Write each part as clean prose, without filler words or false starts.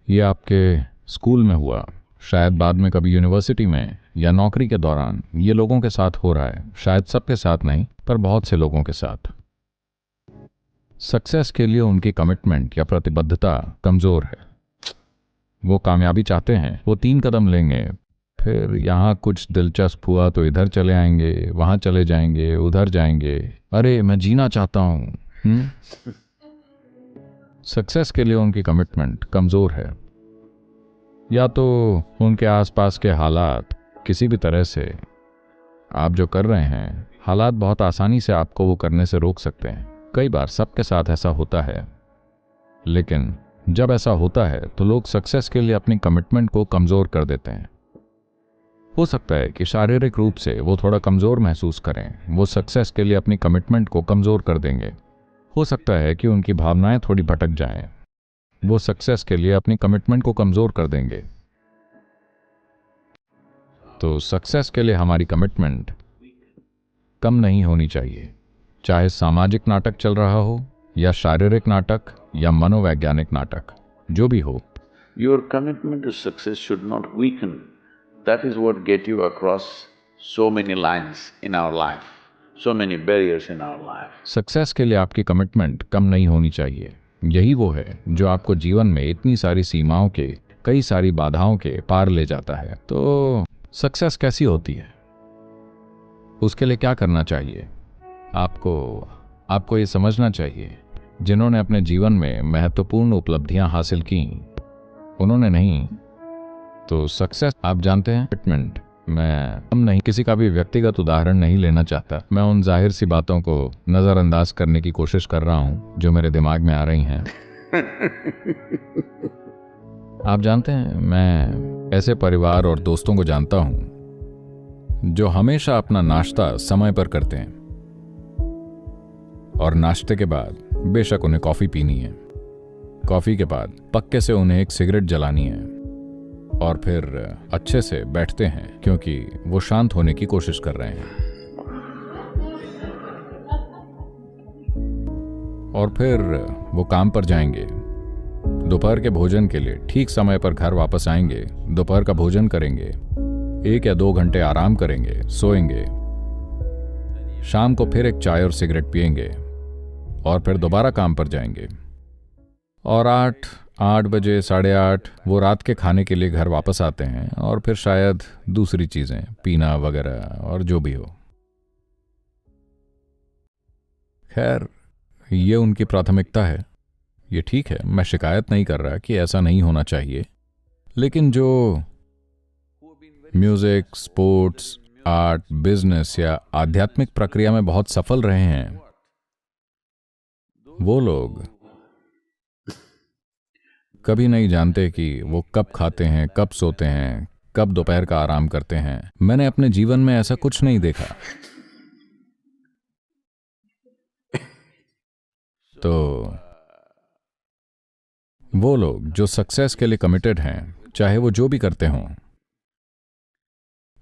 ये आपके स्कूल में हुआ, शायद बाद में कभी यूनिवर्सिटी में या नौकरी के दौरान। ये लोगों के साथ हो रहा है, शायद सबके साथ नहीं पर बहुत से लोगों के साथ। सक्सेस के लिए उनकी कमिटमेंट या प्रतिबद्धता कमज़ोर है। वो कामयाबी चाहते हैं, वो 3 कदम लेंगे, फिर यहाँ कुछ दिलचस्प हुआ तो इधर चले आएंगे, वहाँ चले जाएंगे, उधर जाएंगे। अरे मैं जीना चाहता हूँ। सक्सेस के लिए उनकी कमिटमेंट कमज़ोर है। या तो उनके आसपास के हालात किसी भी तरह से, आप जो कर रहे हैं हालात बहुत आसानी से आपको वो करने से रोक सकते हैं। कई बार सबके साथ ऐसा होता है, लेकिन जब ऐसा होता है तो लोग सक्सेस के लिए अपनी कमिटमेंट को कमज़ोर कर देते हैं। हो सकता है कि शारीरिक रूप से वो थोड़ा कमज़ोर महसूस करें, वो सक्सेस के लिए अपनी कमिटमेंट को कमज़ोर कर देंगे। हो सकता है कि उनकी भावनाएं थोड़ी भटक जाएं, वो सक्सेस के लिए अपनी कमिटमेंट को कमज़ोर कर देंगे। तो सक्सेस के लिए हमारी कमिटमेंट कम नहीं होनी चाहिए, चाहे सामाजिक नाटक चल रहा हो या शारीरिक नाटक या मनोवैज्ञानिक नाटक, जो भी हो। Your commitment to success should not weaken. That is what get you across so many lines in our life, so many barriers in our life. Success के लिए आपकी कमिटमेंट कम नहीं होनी चाहिए। यही वो है जो आपको जीवन में इतनी सारी सीमाओं के, कई सारी बाधाओं के पार ले जाता है। तो सक्सेस कैसी होती है, उसके लिए क्या करना चाहिए? आपको ये समझना चाहिए, जिन्होंने अपने जीवन में महत्वपूर्ण उपलब्धियां हासिल की, उन्होंने नहीं। तो सक्सेस आप जानते हैं, कमिटमेंट। हम नहीं, किसी का भी व्यक्तिगत उदाहरण नहीं लेना चाहता। मैं उन जाहिर सी बातों को नज़रअंदाज करने की कोशिश कर रहा हूं जो मेरे दिमाग में आ रही हैं। आप जानते हैं, मैं ऐसे परिवार और दोस्तों को जानता हूं जो हमेशा अपना नाश्ता समय पर करते हैं, और नाश्ते के बाद बेशक उन्हें कॉफ़ी पीनी है, कॉफ़ी के बाद पक्के से उन्हें एक सिगरेट जलानी है, और फिर अच्छे से बैठते हैं क्योंकि वो शांत होने की कोशिश कर रहे हैं। और फिर वो काम पर जाएंगे, दोपहर के भोजन के लिए ठीक समय पर घर वापस आएंगे, दोपहर का भोजन करेंगे, 1 या 2 घंटे आराम करेंगे, सोएंगे, शाम को फिर एक चाय और सिगरेट पिएंगे, और फिर दोबारा काम पर जाएंगे, और 8 बजे, 8:30 वो रात के खाने के लिए घर वापस आते हैं, और फिर शायद दूसरी चीज़ें, पीना वगैरह और जो भी हो। खैर, ये उनकी प्राथमिकता है, ये ठीक है, मैं शिकायत नहीं कर रहा कि ऐसा नहीं होना चाहिए। लेकिन जो म्यूज़िक, स्पोर्ट्स, आर्ट, बिजनेस या आध्यात्मिक प्रक्रिया में बहुत सफल रहे हैं, वो लोग कभी नहीं जानते कि वो कब खाते हैं, कब सोते हैं, कब दोपहर का आराम करते हैं। मैंने अपने जीवन में ऐसा कुछ नहीं देखा। तो वो लोग जो सक्सेस के लिए कमिटेड हैं, चाहे वो जो भी करते हों,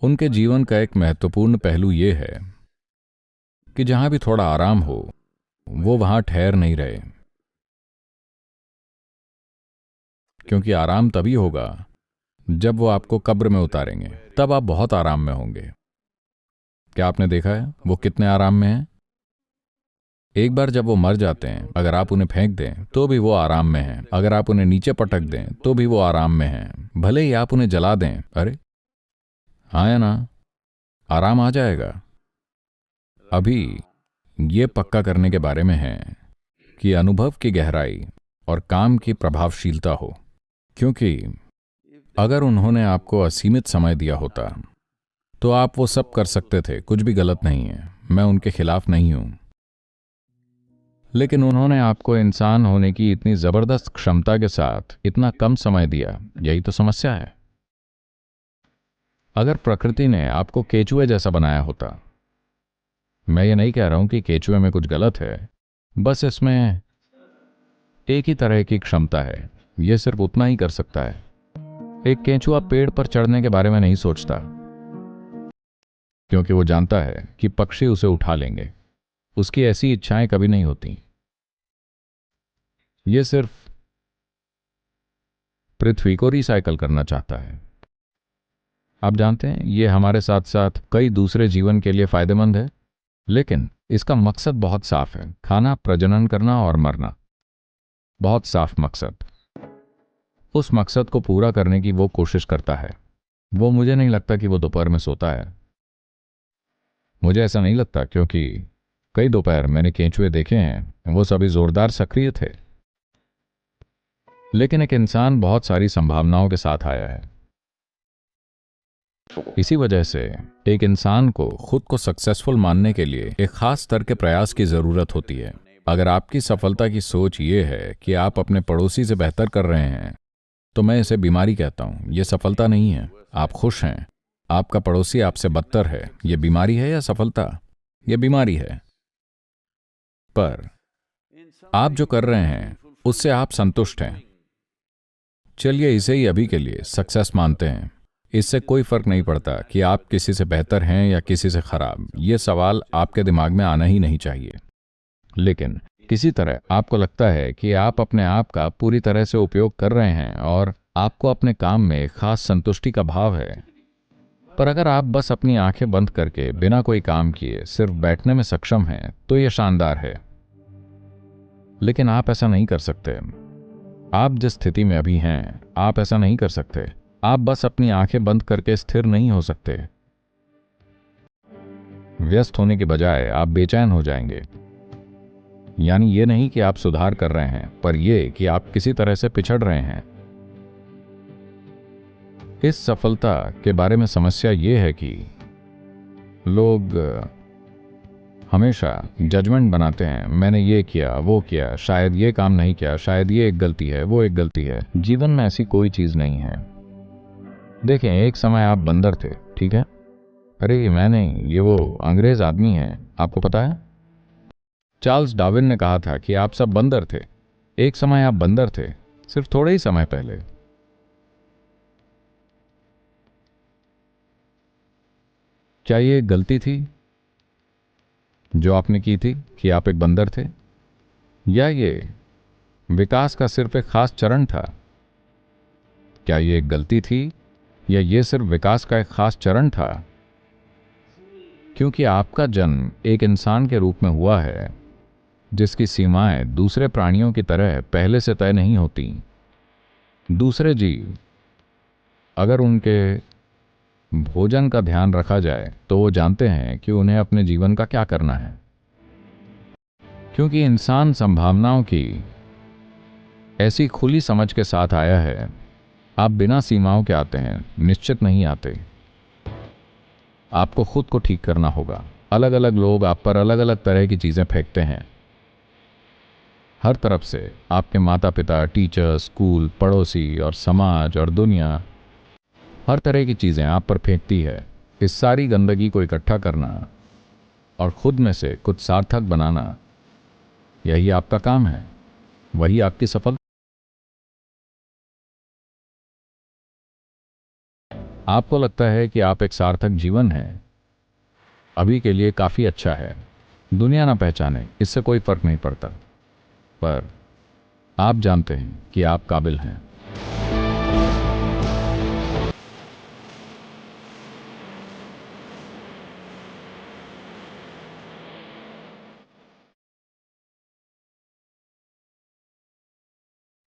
उनके जीवन का एक महत्वपूर्ण पहलू ये है कि जहां भी थोड़ा आराम हो, वो वहां ठहर नहीं रहे, क्योंकि आराम तभी होगा जब वो आपको कब्र में उतारेंगे, तब आप बहुत आराम में होंगे। क्या आपने देखा है वो कितने आराम में हैं? एक बार जब वो मर जाते हैं, अगर आप उन्हें फेंक दें तो भी वो आराम में हैं, अगर आप उन्हें नीचे पटक दें तो भी वो आराम में हैं, भले ही आप उन्हें जला दें, अरे हाँ या ना, आराम आ जाएगा। अभी ये पक्का करने के बारे में है कि अनुभव की गहराई और काम की प्रभावशीलता हो, क्योंकि अगर उन्होंने आपको असीमित समय दिया होता तो आप वो सब कर सकते थे, कुछ भी गलत नहीं है, मैं उनके खिलाफ नहीं हूं। लेकिन उन्होंने आपको इंसान होने की इतनी जबरदस्त क्षमता के साथ इतना कम समय दिया, यही तो समस्या है। अगर प्रकृति ने आपको केचुए जैसा बनाया होता, मैं ये नहीं कह रहा हूं कि केचुए में कुछ गलत है, बस इसमें एक ही तरह की क्षमता है, यह सिर्फ उतना ही कर सकता है। एक केंचुआ पेड़ पर चढ़ने के बारे में नहीं सोचता, क्योंकि वो जानता है कि पक्षी उसे उठा लेंगे, उसकी ऐसी इच्छाएं कभी नहीं होती। ये सिर्फ पृथ्वी को रिसाइकल करना चाहता है। आप जानते हैं ये हमारे साथ साथ कई दूसरे जीवन के लिए फायदेमंद है, लेकिन इसका मकसद बहुत साफ है, खाना, प्रजनन करना और मरना। बहुत साफ मकसद। उस मकसद को पूरा करने की वो कोशिश करता है। वो मुझे नहीं लगता कि वो दोपहर में सोता है। मुझे ऐसा नहीं लगता, क्योंकि कई दोपहर मैंने केंचुए देखे हैं, वो सभी जोरदार सक्रिय थे। लेकिन एक इंसान बहुत सारी संभावनाओं के साथ आया है। इसी वजह से एक इंसान को खुद को सक्सेसफुल मानने के लिए एक खास स्तर के प्रयास की जरूरत होती है। अगर आपकी सफलता की सोच ये है कि आप अपने पड़ोसी से बेहतर कर रहे हैं, तो मैं इसे बीमारी कहता हूं। यह सफलता नहीं है। आप खुश हैं, आपका पड़ोसी आपसे बदतर है। यह बीमारी है या सफलता? यह बीमारी है। पर आप जो कर रहे हैं उससे आप संतुष्ट हैं। चलिए इसे ही अभी के लिए सक्सेस मानते हैं। इससे कोई फर्क नहीं पड़ता कि आप किसी से बेहतर हैं या किसी से खराब। यह सवाल आपके दिमाग में आना ही नहीं चाहिए। लेकिन किसी तरह आपको लगता है कि आप अपने आप का पूरी तरह से उपयोग कर रहे हैं और आपको अपने काम में खास संतुष्टि का भाव है। पर अगर आप बस अपनी आंखें बंद करके बिना कोई काम किए सिर्फ बैठने में सक्षम हैं, तो यह शानदार है। लेकिन आप ऐसा नहीं कर सकते। आप जिस स्थिति में अभी हैं, आप ऐसा नहीं कर सकते। आप बस अपनी आंखें बंद करके स्थिर नहीं हो सकते। व्यस्त होने के बजाय आप बेचैन हो जाएंगे। यानी ये नहीं कि आप सुधार कर रहे हैं, पर यह कि आप किसी तरह से पिछड़ रहे हैं। इस सफलता के बारे में समस्या यह है कि लोग हमेशा जजमेंट बनाते हैं। मैंने ये किया, वो किया, शायद ये काम नहीं किया, शायद ये एक गलती है, वो एक गलती है। जीवन में ऐसी कोई चीज नहीं है। देखें, एक समय आप बंदर थे, ठीक है? अरे मैं नहीं, ये वो अंग्रेज आदमी है, आपको पता है? चार्ल्स डार्विन ने कहा था कि आप सब बंदर थे। एक समय आप बंदर थे, सिर्फ थोड़े ही समय पहले। क्या ये एक गलती थी जो आपने की थी कि आप एक बंदर थे, या ये विकास का सिर्फ एक खास चरण था? क्या ये एक गलती थी या ये सिर्फ विकास का एक खास चरण था? क्योंकि आपका जन्म एक इंसान के रूप में हुआ है जिसकी सीमाएं दूसरे प्राणियों की तरह पहले से तय नहीं होती। दूसरे जीव, अगर उनके भोजन का ध्यान रखा जाए, तो वो जानते हैं कि उन्हें अपने जीवन का क्या करना है। क्योंकि इंसान संभावनाओं की ऐसी खुली समझ के साथ आया है। आप बिना सीमाओं के आते हैं, निश्चित नहीं आते। आपको खुद को ठीक करना होगा। अलग अलग लोग आप पर अलग अलग तरह की चीजें फेंकते हैं। हर तरफ से आपके माता पिता, टीचर, स्कूल, पड़ोसी और समाज और दुनिया, हर तरह की चीजें आप पर फेंकती है। इस सारी गंदगी को इकट्ठा करना और खुद में से कुछ सार्थक बनाना, यही आपका काम है। वही आपकी सफलता। आपको लगता है कि आप एक सार्थक जीवन है, अभी के लिए काफी अच्छा है। दुनिया ना पहचाने, इससे कोई फर्क नहीं पड़ता। पर आप जानते हैं कि आप काबिल हैं।